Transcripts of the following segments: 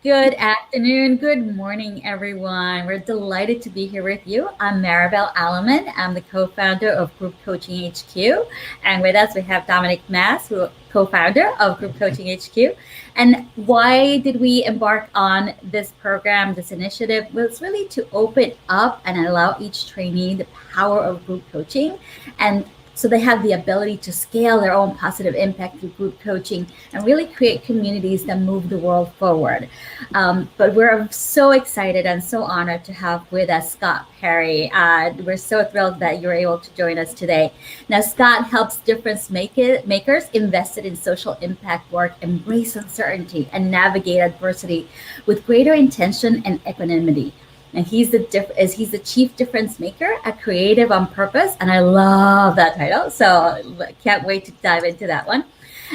Good afternoon, good morning, everyone. We're delighted to be here with you. I'm Maribel Alemán. I'm the co-founder of Group Coaching HQ. And with us, we have Dominique Mass, who co-founder of Group Coaching HQ. And why did we embark on this program, this initiative? Well, it's really to open up and allow each trainee the power of group coaching, and so they have the ability to scale their own positive impact through group coaching and really create communities that move the world forward. But we're so excited and so honored to have with us Scott Perry. We're so thrilled that you're able to join us today. Now, Scott helps makers invested in social impact work embrace uncertainty and navigate adversity with greater intention and equanimity. And he's the chief difference maker at Creative on Purpose, and I love that title. So can't wait to dive into that one.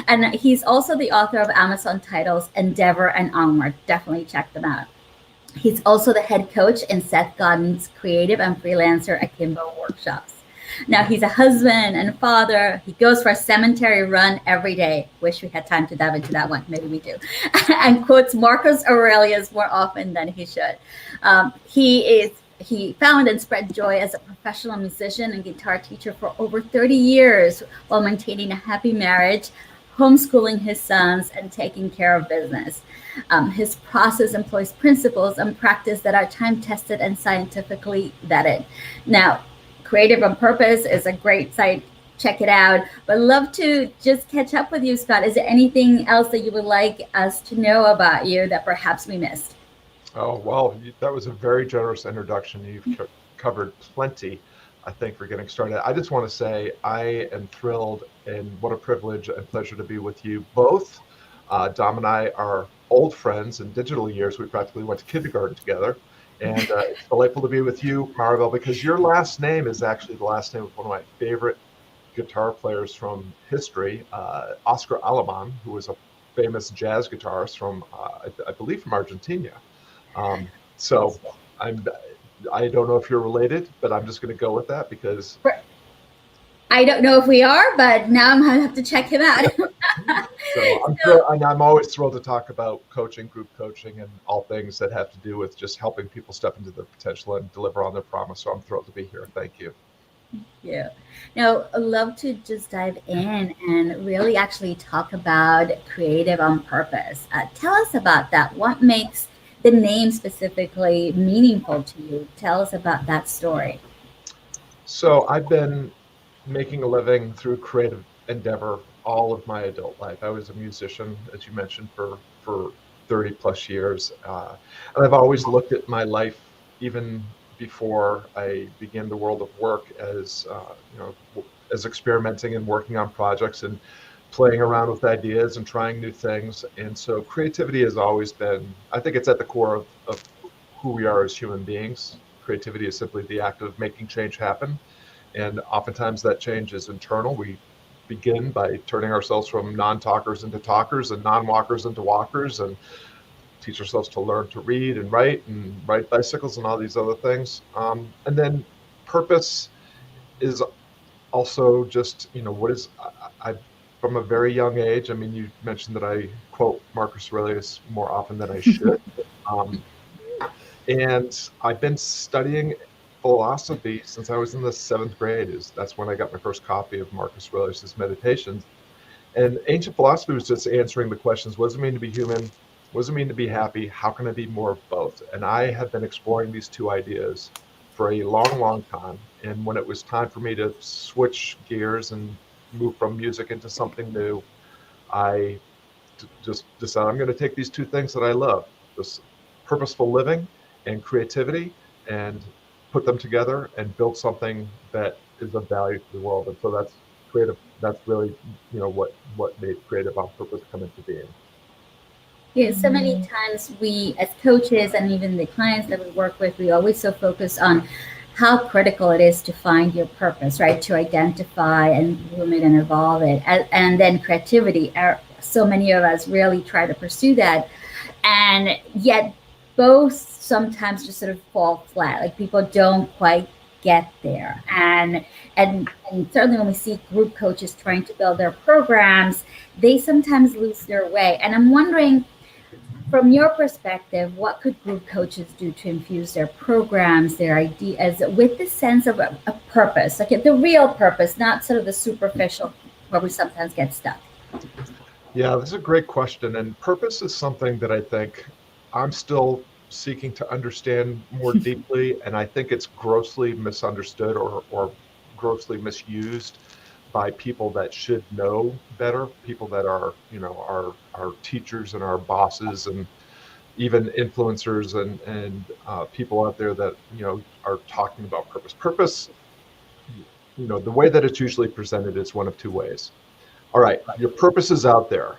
And he's also the author of Amazon titles Endeavor and Onward. Definitely check them out. He's also the head coach in Seth Godin's Creative and Freelancer Akimbo workshops. Now he's a husband and father. He goes for a cemetery run every day. Wish we had time to dive into that one. Maybe we do. And quotes Marcus Aurelius more often than he should. He found and spread joy as a professional musician and guitar teacher for over 30 years while maintaining a happy marriage, homeschooling his sons, and taking care of business. His process employs principles and practice that are time tested and scientifically vetted. Now, Creative on Purpose is a great site. Check it out. But love to just catch up with you, Scott. Is there anything else that you would like us to know about you that perhaps we missed? Oh, well, that was a very generous introduction. You've covered plenty, I think, for getting started. I just want to say I am thrilled and what a privilege and pleasure to be with you both. Dom and I are old friends in digital years. We practically went to kindergarten together. And it's delightful to be with you, Maribel, because your last name is actually the last name of one of my favorite guitar players from history, Oscar Alemán, who was a famous jazz guitarist from, I believe, from Argentina. Um, so I'm, I don't know if you're related, but I'm just going to go with that because I don't know if we are, but now I'm going to have to check him out. so I'm So, thrilled, and I'm always thrilled to talk about coaching, group coaching, and all things that have to do with just helping people step into their potential and deliver on their promise. So I'm thrilled to be here. Thank you. yeah. Now, I'd love to just dive in and really actually talk about Creative on Purpose. Tell us about that. What makes the name specifically meaningful to you? Tell us about that story. So I've been making a living through creative endeavor all of my adult life. I was a musician, as you mentioned, for 30 plus years, and I've always looked at my life, even before I began the world of work, as as experimenting and working on projects and playing around with ideas and trying new things. And so creativity has always been, I think it's at the core of who we are as human beings. Creativity is simply the act of making change happen. And oftentimes that change is internal. We begin by turning ourselves from non-talkers into talkers and non-walkers into walkers, and teach ourselves to learn to read and ride bicycles and all these other things. And then purpose is also just, what is, I from a very young age, I mean, you mentioned that I quote Marcus Aurelius more often than I should. Um, and I've been studying philosophy since I was in the seventh grade. That's when I got my first copy of Marcus Aurelius's Meditations. And ancient philosophy was just answering the questions: what does it mean to be human? What does it mean to be happy? How can I be more of both? And I have been exploring these two ideas for a long, long time. And when it was time for me to switch gears and move from music into something new, I just decided I'm going to take these two things that I love, this purposeful living and creativity, and put them together and build something that is of value to the world. And so that's creative. That's really, what made Creative on Purpose come into being. Yeah, so many times we, as coaches and even the clients that we work with, we always so focus on how critical it is to find your purpose, right? To identify and groom it and evolve it. And then creativity. So many of us really try to pursue that. And yet, both sometimes just sort of fall flat. Like people don't quite get there. And certainly when we see group coaches trying to build their programs, they sometimes lose their way. And I'm wondering, from your perspective, what could group coaches do to infuse their programs, their ideas with the sense of a purpose, like the real purpose, not sort of the superficial where we sometimes get stuck? Yeah, this is a great question. And purpose is something that I think I'm still seeking to understand more deeply. And I think it's grossly misunderstood or grossly misused by people that should know better, people that are, our teachers and our bosses and even influencers and people out there that, are talking about purpose. Purpose, the way that it's usually presented is one of two ways. All right, your purpose is out there.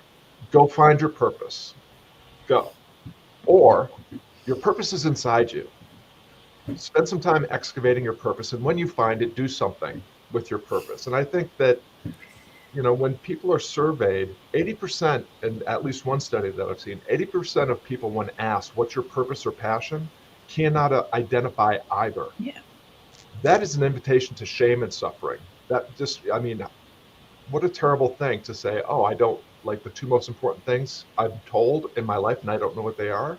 Go find your purpose. Go. Or your purpose is inside you. Spend some time excavating your purpose, and when you find it, do something with your purpose. And I think that, when people are surveyed, 80%, and at least one study that I've seen, 80% of people, when asked what's your purpose or passion, cannot identify either. Yeah. That is an invitation to shame and suffering. That just, I mean, what a terrible thing to say, oh, I don't like the two most important things I'm told in my life and I don't know what they are.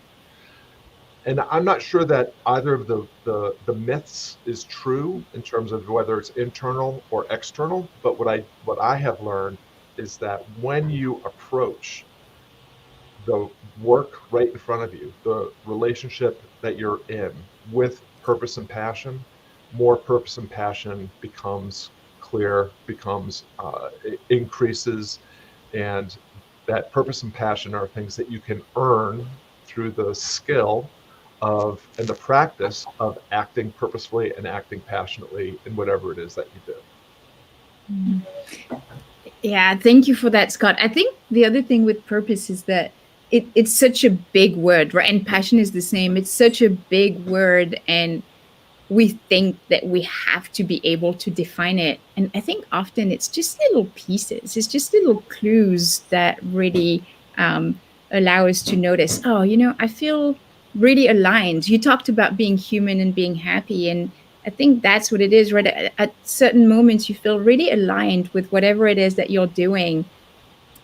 And I'm not sure that either of the myths is true in terms of whether it's internal or external. But what I have learned is that when you approach the work right in front of you, the relationship that you're in with purpose and passion, more purpose and passion becomes clear, becomes increases, and that purpose and passion are things that you can earn through the skill of and the practice of acting purposefully and acting passionately in whatever it is that you do. Yeah, thank you for that, Scott. I think the other thing with purpose is that it's such a big word, right? And passion is the same. It's such a big word, and we think that we have to be able to define it. And I think often it's just little pieces, it's just little clues that really allow us to notice, oh, I feel really aligned. You talked about being human and being happy. And I think that's what it is, right? At certain moments, you feel really aligned with whatever it is that you're doing.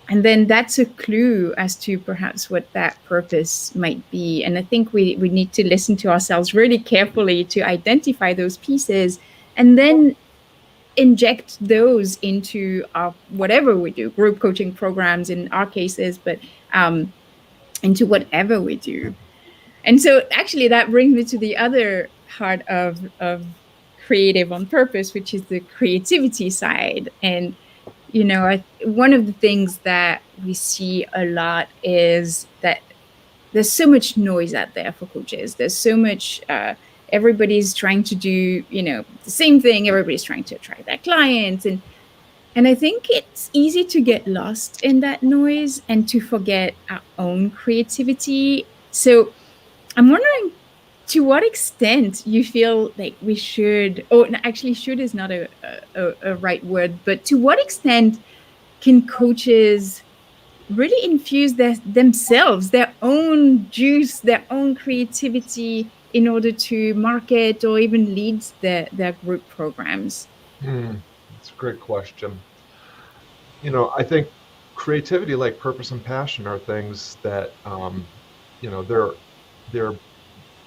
And then that's a clue as to perhaps what that purpose might be. And I think we need to listen to ourselves really carefully to identify those pieces and then inject those into our whatever we do, group coaching programs in our cases, but into whatever we do. And so actually that brings me to the other part of creative on purpose, which is the creativity side. And one of the things that we see a lot is that there's so much noise out there for coaches. There's so much, everybody's trying to do, the same thing. Everybody's trying to attract their clients. And I think it's easy to get lost in that noise and to forget our own creativity. So I'm wondering to what extent you feel like we should, actually should is not a right word, but to what extent can coaches really infuse themselves, their own juice, their own creativity in order to market or even lead their group programs? That's a great question. I think creativity, like purpose and passion, are things that, they're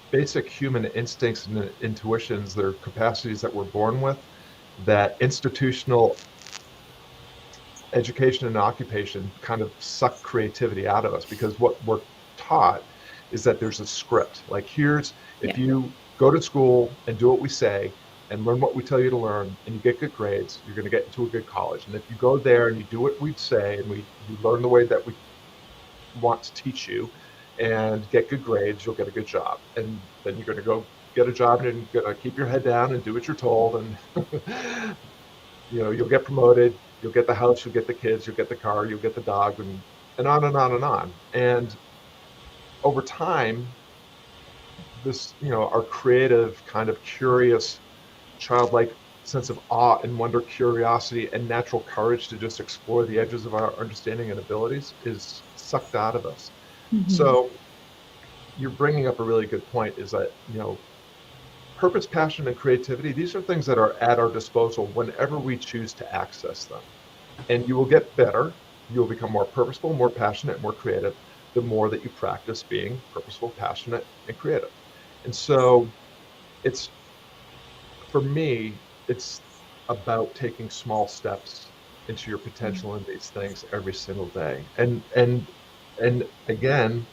basic human instincts and intuitions. They're capacities that we're born with, that institutional education and occupation kind of suck creativity out of us, because what we're taught is that there's a script. Like, if you go to school and do what we say and learn what we tell you to learn and you get good grades, you're going to get into a good college. And if you go there and you do what we say and you learn the way that we want to teach you and get good grades, you'll get a good job. And then you're going to go get a job and you're going to keep your head down and do what you're told. And, you'll get promoted, you'll get the house, you'll get the kids, you'll get the car, you'll get the dog, and on and on and on. And over time, this, our creative, kind of curious, childlike sense of awe and wonder, curiosity, and natural courage to just explore the edges of our understanding and abilities is sucked out of us. Mm-hmm. So you're bringing up a really good point, is that, purpose, passion, and creativity, these are things that are at our disposal whenever we choose to access them. And you will get better. You will become more purposeful, more passionate, more creative. the more that you practice being purposeful, passionate, and creative. And so it's, for me, it's about taking small steps into your potential in these things every single day. And again,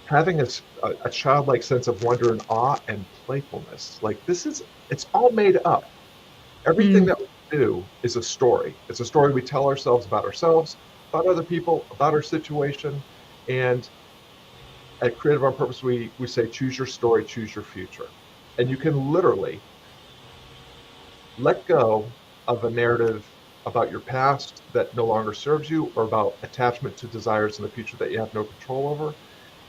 having a childlike sense of wonder and awe and playfulness. Like, it's all made up. Everything Mm. that we do is a story. It's a story we tell ourselves, about other people, about our situation. And at Creative on Purpose, we say, choose your story, choose your future. And you can literally let go of a narrative about your past that no longer serves you, or about attachment to desires in the future that you have no control over,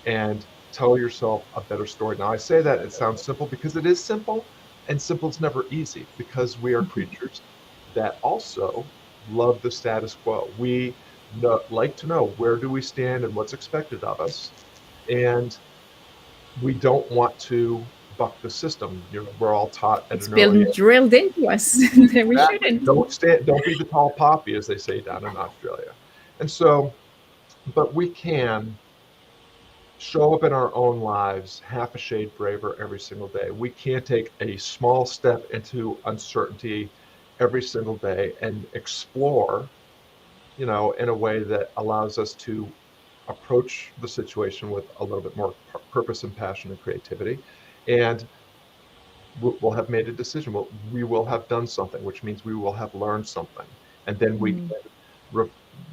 and tell yourself a better story. Now, I say that it sounds simple because it is simple, and simple is never easy, because we are creatures that also love the status quo. We like to know, where do we stand and what's expected of us, and we don't want to buck the system. We're all taught at It's an early been age. drilled into us that we Exactly. shouldn't. Don't be the tall poppy, as they say down in Australia. And so, but we can show up in our own lives half a shade braver every single day. We can take a small step into uncertainty every single day and explore, in a way that allows us to approach the situation with a little bit more purpose and passion and creativity. And we'll have made a decision. We will have done something, which means we will have learned something. And then we can re-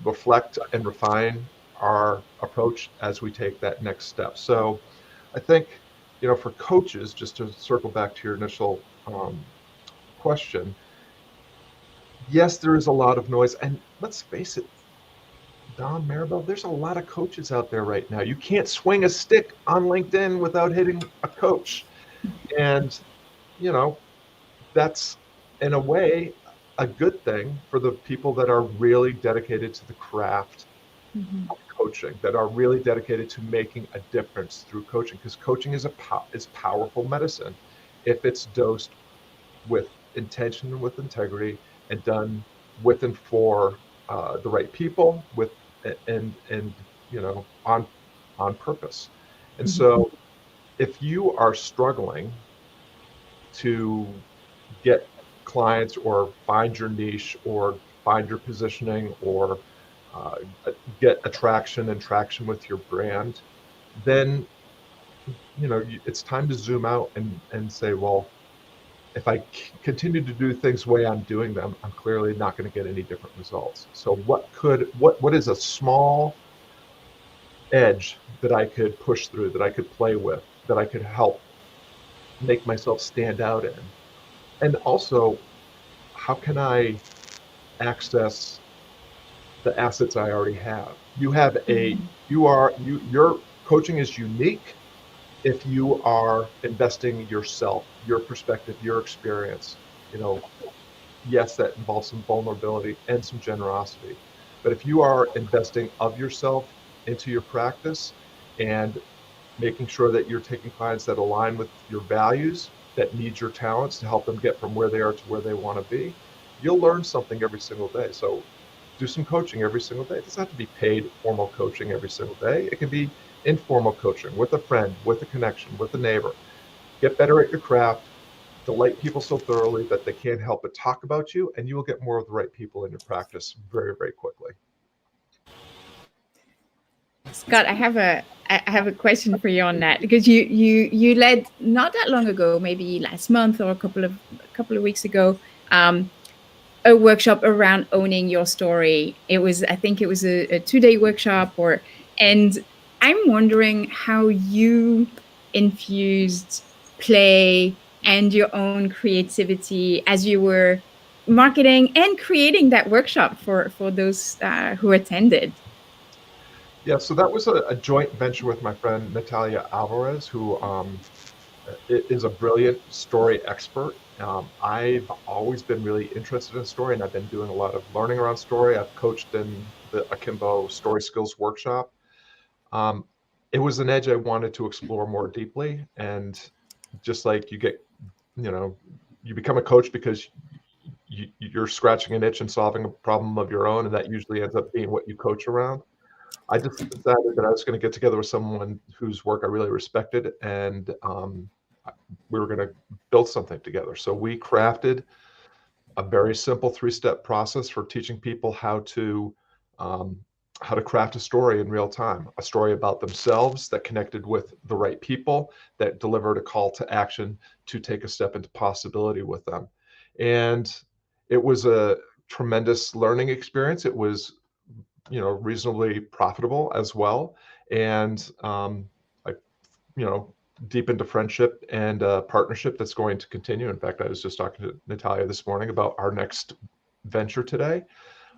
reflect and refine our approach as we take that next step. So I think, for coaches, just to circle back to your initial question, yes, there is a lot of noise. And let's face it, Don, Maribel, there's a lot of coaches out there right now. You can't swing a stick on LinkedIn without hitting a coach. And, you know, that's, in a way, a good thing for the people that are really dedicated to the craft Mhm. of coaching, that are really dedicated to making a difference through coaching, because coaching is powerful medicine if it's dosed with intention and with integrity, and done with and for the right people, and on purpose. And Mhm. so if you are struggling to get clients, or find your niche, or find your positioning, or uh, get attraction and traction with your brand, then it's time to zoom out and say, well, if I continue to do things the way I'm doing them, I'm clearly not going to get any different results. So what is a small edge that I could push through, that I could play with, that I could help make myself stand out in? And also, how can I access the assets I already have? Your coaching is unique if you are investing in yourself, your perspective, your experience. You know, yes, that involves some vulnerability and some generosity. But if you are investing of yourself into your practice, and making sure that you're taking clients that align with your values, that need your talents to help them get from where they are to where they want to be, you'll learn something every single day. So do some coaching every single day. It doesn't have to be paid formal coaching every single day. It can be informal coaching with a friend, with a connection, with a neighbor. Get better at your craft, delight people so thoroughly that they can't help but talk about you, and you will get more of the right people in your practice very, very quickly. Scott, I have a question for you on that, because you led not that long ago, maybe last month or a couple of weeks ago, um, a workshop around owning your story. I think it was a 2-day workshop, and I'm wondering how you infused play and your own creativity as you were marketing and creating that workshop for those who attended. Yeah, so that was a joint venture with my friend Natalia Alvarez, who is a brilliant story expert. I've always been really interested in story, and I've been doing a lot of learning around story. I've coached in the Akimbo Story Skills Workshop. Um, it was an edge I wanted to explore more deeply, and just like you know, you become a coach because you're scratching an itch and solving a problem of your own, and that usually ends up being what you coach around. I just decided that I was going to get together with someone whose work I really respected, and we were going to build something together. So we crafted a very simple 3-step process for teaching people how to craft a story in real time, a story about themselves that connected with the right people, that delivered a call to action to take a step into possibility with them. And it was a tremendous learning experience. It was, reasonably profitable as well. And I, deepened a friendship and a partnership that's going to continue. In fact, I was just talking to Natalia this morning about our next venture today.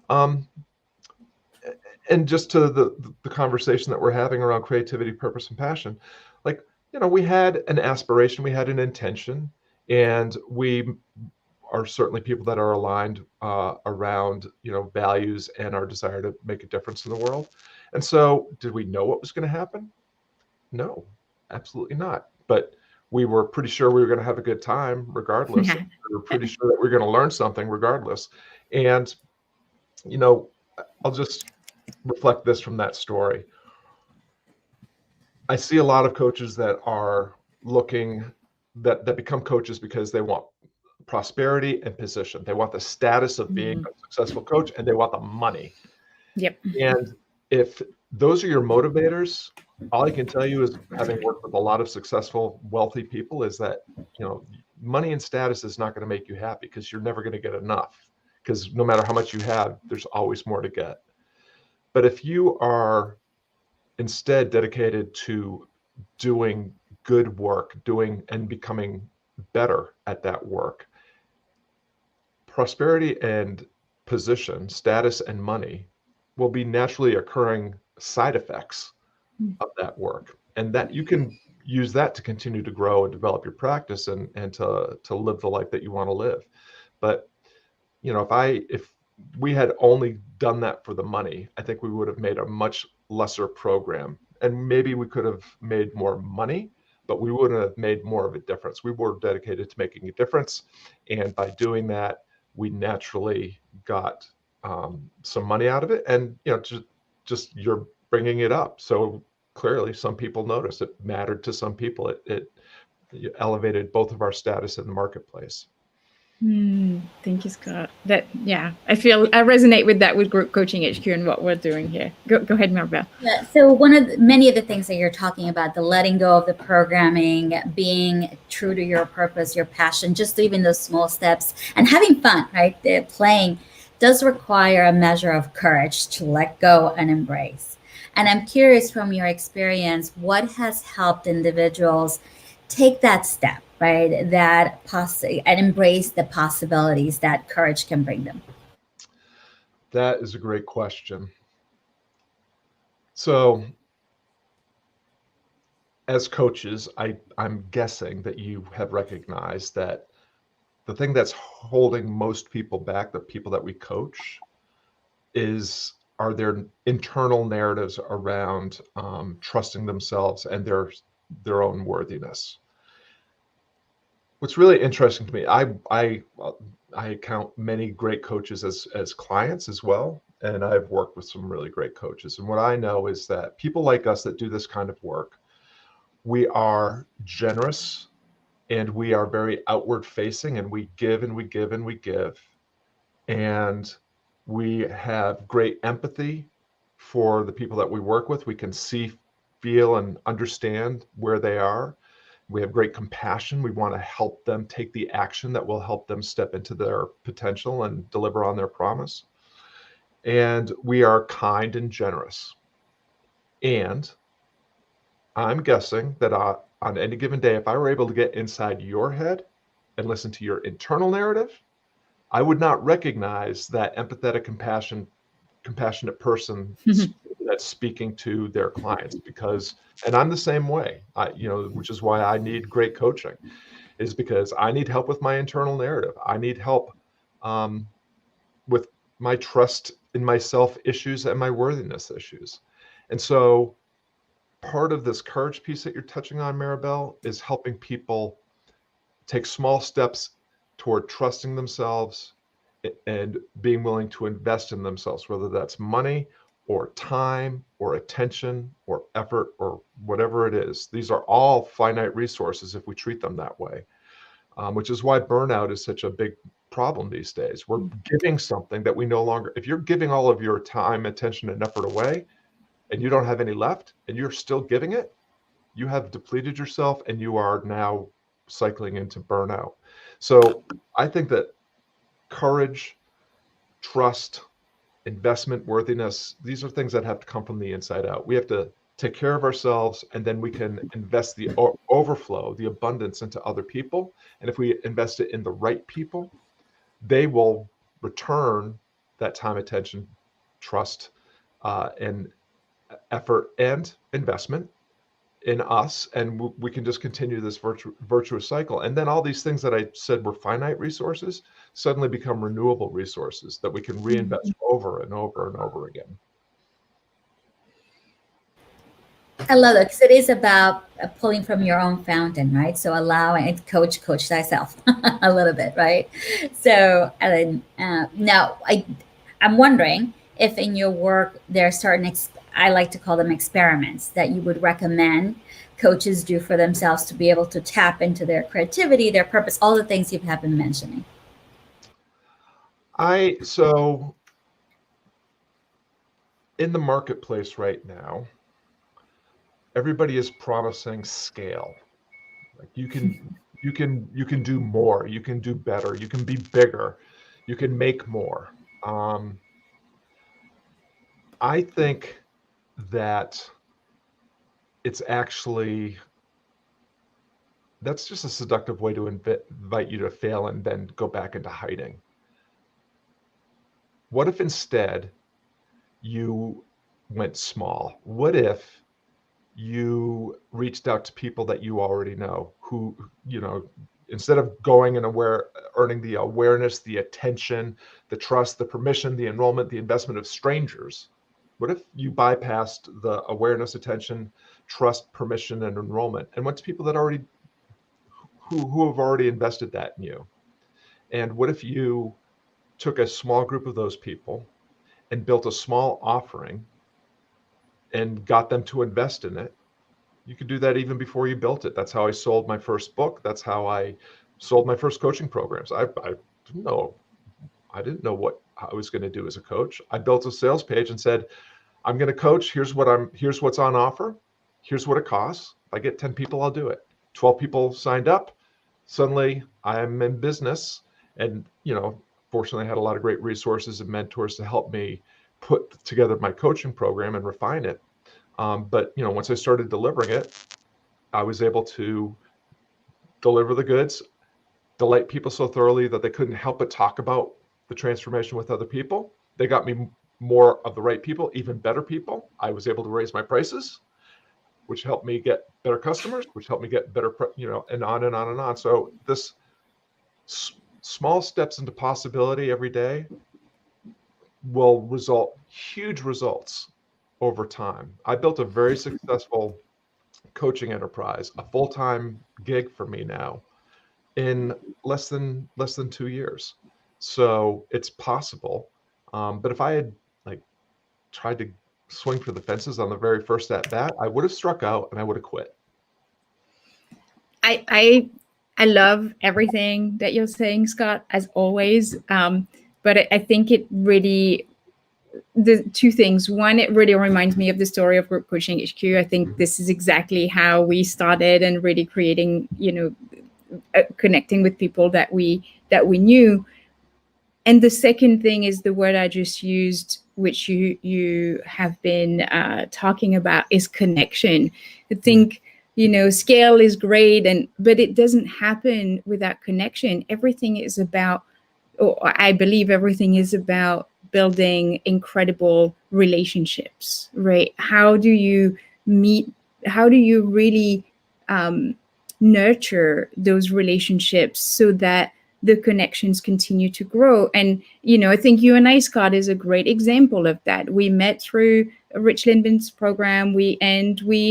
And just to the conversation that we're having around creativity, purpose, and passion, like, we had an aspiration, we had an intention, and we are certainly people that are aligned around, values and our desire to make a difference in the world. And so, did we know what was going to happen? No, absolutely not. But we were pretty sure we were going to have a good time regardless. Yeah. We were pretty sure that we were going to learn something regardless. And, I'll just reflect this from that story. I see a lot of coaches that are looking that become coaches because they want prosperity and position. They want the status of being a successful coach, and they want the money. Yep. And if those are your motivators, all I can tell you is, having worked with a lot of successful, wealthy people, is that, money and status is not going to make you happy, because you're never going to get enough, because no matter how much you have, there's always more to get. But if you are instead dedicated to doing good work, doing and becoming better at that work, prosperity and position, status and money will be naturally occurring side effects of that work. And that you can use that to continue to grow and develop your practice and to live the life that you want to live. But, if we had only done that for the money, I think we would have made a much lesser program. And maybe we could have made more money, but we wouldn't have made more of a difference. We were dedicated to making a difference. And by doing that, we naturally got some money out of it. And, just you're bringing it up. So clearly some people noticed it mattered to some people. It elevated both of our status in the marketplace. Thank you, Scott. I resonate with that with Group Coaching HQ and what we're doing here. Go ahead, Maribel. Yeah, so many of the things that you're talking about, the letting go of the programming, being true to your purpose, your passion, just even those small steps, and having fun, right? The playing does require a measure of courage to let go and embrace. And I'm curious, from your experience, what has helped individuals take that step, right? And embrace the possibilities that courage can bring them. That is a great question. So, as coaches, I'm guessing that you have recognized that the thing that's holding most people back, the people that we coach, are their internal narratives around trusting themselves and their own worthiness. What's really interesting to me, I count many great coaches as clients as well, and I've worked with some really great coaches. And what I know is that people like us that do this kind of work, we are generous, and we are very outward facing, and we give and we give and we give. And we have great empathy for the people that we work with. We can see, feel, and understand where they are. We have great compassion. We want to help them take the action that will help them step into their potential and deliver on their promise. And we are kind and generous. And I'm guessing that on any given day, if I were able to get inside your head and listen to your internal narrative, I would not recognize that empathetic, compassionate person that's speaking to their clients, and I'm the same way, which is why I need great coaching, is because I need help with my internal narrative. I need help with my trust in myself issues and my worthiness issues. And so part of this courage piece that you're touching on, Maribel, is helping people take small steps toward trusting themselves and being willing to invest in themselves, whether that's money or time or attention or effort or whatever it is. These are all finite resources if we treat them that way, which is why burnout is such a big problem these days. We're giving something that we no longer, if you're giving all of your time, attention, and effort away, and you don't have any left, and you're still giving it, you have depleted yourself and you are now cycling into burnout. So I think that courage, trust, investment worthiness, these are things that have to come from the inside out. We have to take care of ourselves, and then we can invest the overflow, the abundance into other people. And if we invest it in the right people, they will return that time, attention, trust, and effort and investment in us, and we can just continue this virtuous cycle. And then all these things that I said were finite resources suddenly become renewable resources that we can reinvest over and over and over again. I love it because it is about pulling from your own fountain, right? So allowing it, coach thyself a little bit, right? So and then now I'm wondering if in your work there are certain I like to call them experiments that you would recommend coaches do for themselves to be able to tap into their creativity, their purpose, all the things you have been mentioning. So in the marketplace right now, everybody is promising scale. Like you can do more, you can do better, you can be bigger, you can make more. I think that it's actually, that's just a seductive way to invite you to fail and then go back into hiding. What if instead you went small? What if you reached out to people that you already know, who, instead of going and earning the awareness, the attention, the trust, the permission, the enrollment, the investment of strangers? What if you bypassed the awareness, attention, trust, permission, and enrollment and went to people that already, who have already invested that in you? And what if you took a small group of those people and built a small offering and got them to invest in it? You could do that even before you built it. That's how I sold my first book. That's how I sold my first coaching programs. I didn't know what I was going to do as a coach. I built a sales page and said, I'm going to coach. Here's what's on offer. Here's what it costs. If I get 10 people, I'll do it. 12 people signed up. Suddenly I'm in business, and, fortunately I had a lot of great resources and mentors to help me put together my coaching program and refine it. But once I started delivering it, I was able to deliver the goods, delight people so thoroughly that they couldn't help but talk about the transformation with other people. They got me more of the right people, even better people. I was able to raise my prices, which helped me get better customers, which helped me get better, and on and on and on. So this small steps into possibility every day will result huge results over time. I built a very successful coaching enterprise, a full-time gig for me now, in less than 2 years. So it's possible. But if I had tried to swing for the fences on the very first at bat, I would have struck out and I would have quit. I love everything that you're saying, Scott, as always. But I think it really, the two things. One, it really reminds me of the story of Group Coaching HQ. I think this is exactly how we started and really creating, connecting with people that we knew. And the second thing is the word I just used, which you have been talking about, is connection. I think, scale is great, but it doesn't happen without connection. Everything is about, or I believe everything is about, building incredible relationships, right? How do you really nurture those relationships so that the connections continue to grow? And, I think you and I, Scott, is a great example of that. We met through Rich Lindben's program. We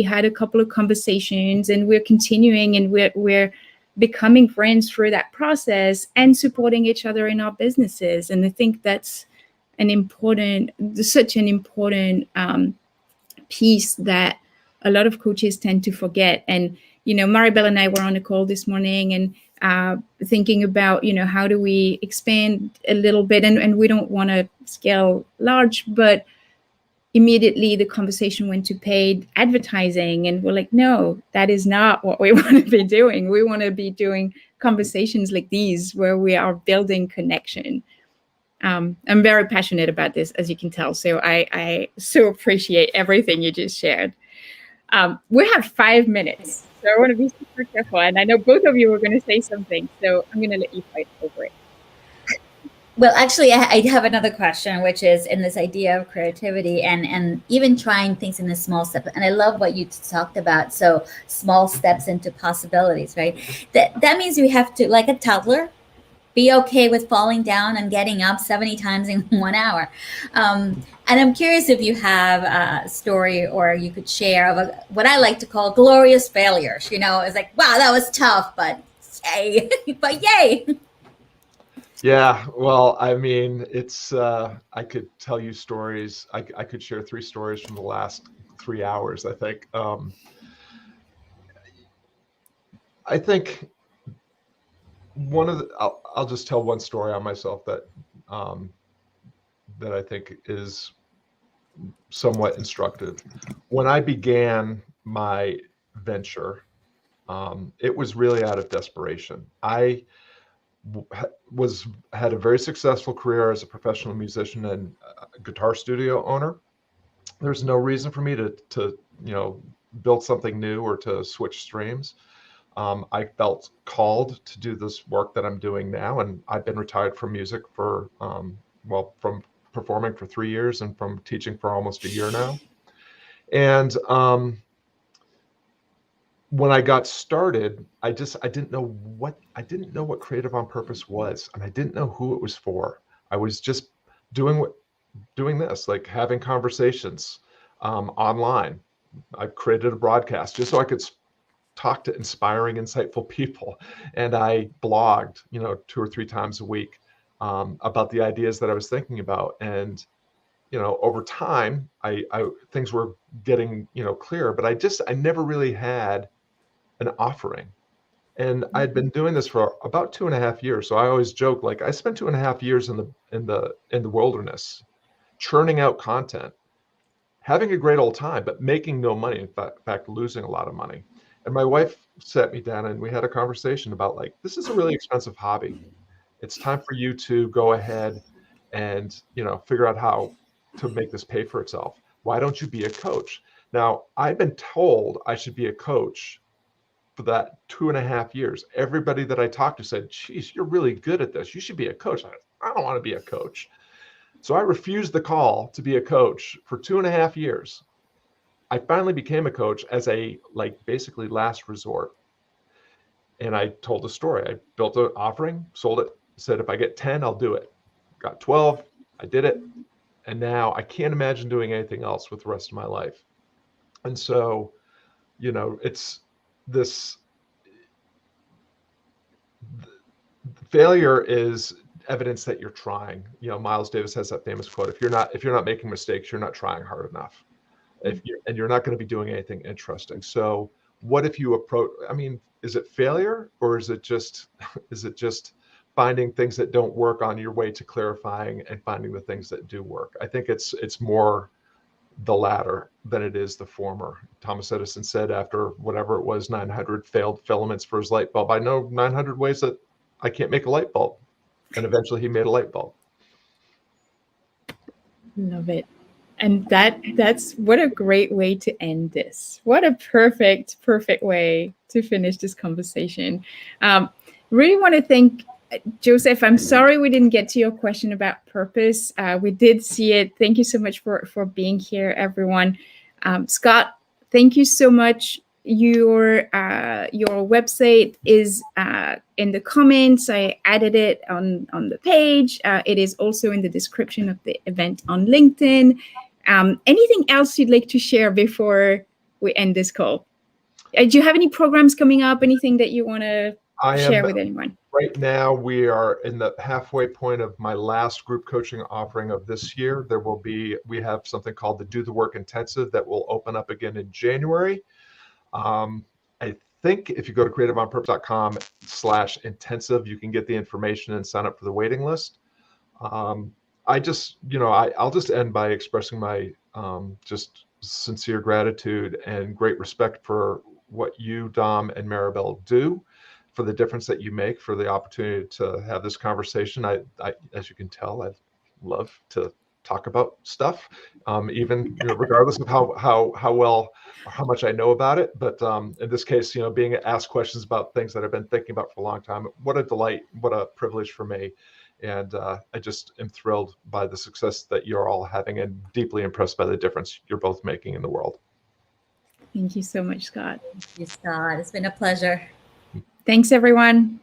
had a couple of conversations, and we're continuing, and we're becoming friends through that process and supporting each other in our businesses. And I think that's such an important piece that a lot of coaches tend to forget. And, Maribel and I were on a call this morning and thinking about, how do we expand a little bit? And we don't want to scale large, but immediately the conversation went to paid advertising. And we're like, no, that is not what we want to be doing. We want to be doing conversations like these where we are building connection. I'm very passionate about this, as you can tell. So I so appreciate everything you just shared. We have 5 minutes, so I want to be super careful. And I know both of you were going to say something, so I'm going to let you fight over it. Well, actually, I have another question, which is in this idea of creativity and even trying things in a small step. And I love what you talked about. So small steps into possibilities, right? That means we have to, like a toddler, be okay with falling down and getting up 70 times in 1 hour. And I'm curious if you have a story or you could share of what I like to call glorious failures. It's like, wow, that was tough, but yay, but yay. Yeah, well, I mean, it's, I could tell you stories. I could share 3 stories from the last 3 hours, I think. I think I'll just tell one story on myself that I think is somewhat instructive. When I began my venture, it was really out of desperation. I had a very successful career as a professional musician and a guitar studio owner. There's no reason for me to build something new or to switch streams. I felt called to do this work that I'm doing now, and I've been retired from music for from performing for 3 years and from teaching for almost a year now. And when I got started, I didn't know what Creative on Purpose was, and I didn't know who it was for. I was just doing this, like having conversations online. I created a broadcast just so I could talk to inspiring, insightful people, and I blogged, 2 or 3 times a week about the ideas that I was thinking about. And over time, I things were getting clearer, but I never really had an offering. And I'd been doing this for about 2.5 years. So I always joke, like, I spent 2.5 years in the wilderness, churning out content, having a great old time, but making no money. In fact, losing a lot of money. And my wife sat me down and we had a conversation about, like, this is a really expensive hobby. It's time for you to go ahead and, figure out how to make this pay for itself. Why don't you be a coach? Now, I've been told I should be a coach for that 2.5 years. Everybody that I talked to said, geez, you're really good at this. You should be a coach. I don't want to be a coach. So I refused the call to be a coach for 2.5 years. I finally became a coach as a, basically last resort. And I told the story. I built an offering, sold it, said, if I get 10, I'll do it. Got 12, I did it. And now I can't imagine doing anything else with the rest of my life. And so, it's this failure is evidence that you're trying. Miles Davis has that famous quote: if you're not making mistakes, you're not trying hard enough. And you're not going to be doing anything interesting. So what if you approach, is it failure, or is it just finding things that don't work on your way to clarifying and finding the things that do work? I think it's more the latter than it is the former. Thomas Edison said, after whatever it was, 900 failed filaments for his light bulb, I know 900 ways that I can't make a light bulb. And eventually he made a light bulb. Love it. And that's what a great way to end this. What a perfect way to finish this conversation. Really want to thank Joseph. I'm sorry we didn't get to your question about purpose. We did see it. Thank you so much for being here, everyone. Scott, thank you so much. Your website is in the comments. I added it on the page. It is also in the description of the event on LinkedIn. Anything else you'd like to share before we end this call? Do you have any programs coming up? Anything that you want to I share am with anyone? right now. We are in the halfway point of my last group coaching offering of this year. We have something called the Do the Work Intensive that will open up again in January. I think if you go to creativeonpurpose.com/intensive, you can get the information and sign up for the waiting list. I'll just end by expressing my just sincere gratitude and great respect for what you, Dom, and Maribel do, for the difference that you make, for the opportunity to have this conversation. I as you can tell, I love to talk about stuff, even regardless of how well or how much I know about it. But in this case, being asked questions about things that I've been thinking about for a long time. What a delight! What a privilege for me. And I just am thrilled by the success that you're all having, and deeply impressed by the difference you're both making in the world. Thank you so much, Scott. Thank you, Scott. It's been a pleasure. Thanks, everyone.